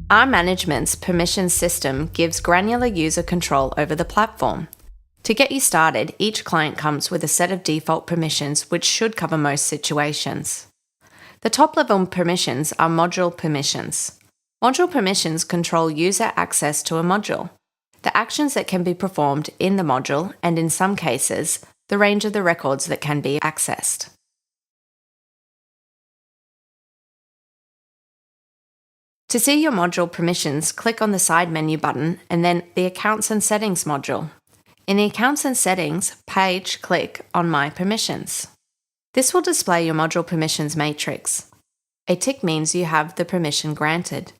Our management's permissions system gives granular user control over the platform. To get you started, each client comes with a set of default permissions which should cover most situations. The top-level permissions are module permissions. Module permissions control user access to a module, the actions that can be performed in the module, and in some cases, the range of the records that can be accessed. To see your module permissions, click on the side menu button and then the Accounts and Settings module. In the Accounts and Settings page, click on My Permissions. This will display your module permissions matrix. A tick means you have the permission granted.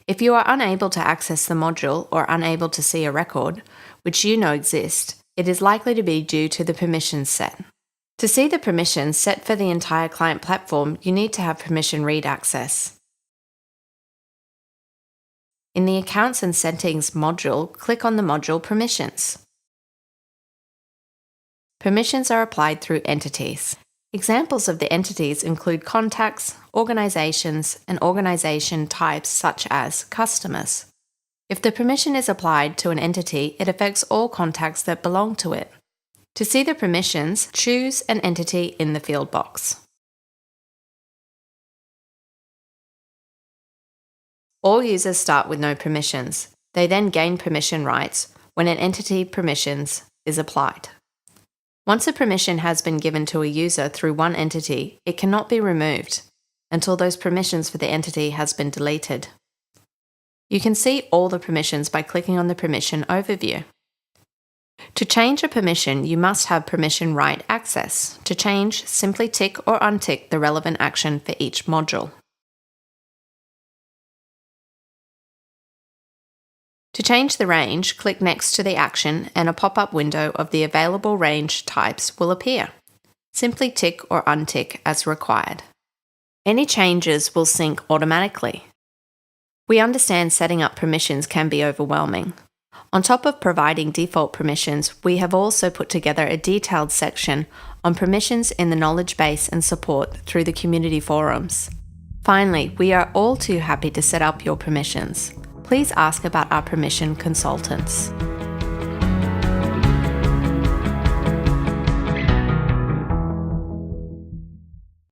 If you are unable to access the module or unable to see a record, which you know exists, it is likely to be due to the permissions set. To see the permissions set for the entire client platform, you need to have permission read access. In the Accounts and Settings module, click on the module Permissions. Permissions are applied through entities. Examples of the entities include contacts, organizations, and organization types such as customers. If the permission is applied to an entity, it affects all contacts that belong to it. To see the permissions, choose an entity in the field box. All users start with no permissions. They then gain permission rights when an entity permissions is applied. Once a permission has been given to a user through one entity, it cannot be removed until those permissions for the entity has been deleted. You can see all the permissions by clicking on the Permission Overview. To change a permission, you must have permission right access. To change, simply tick or untick the relevant action for each module. To change the range, click next to the action and a pop-up window of the available range types will appear. Simply tick or untick as required. Any changes will sync automatically. We understand setting up permissions can be overwhelming. On top of providing default permissions, we have also put together a detailed section on permissions in the knowledge base and support through the community forums. Finally, we are all too happy to set up your permissions. Please ask about our permission consultants.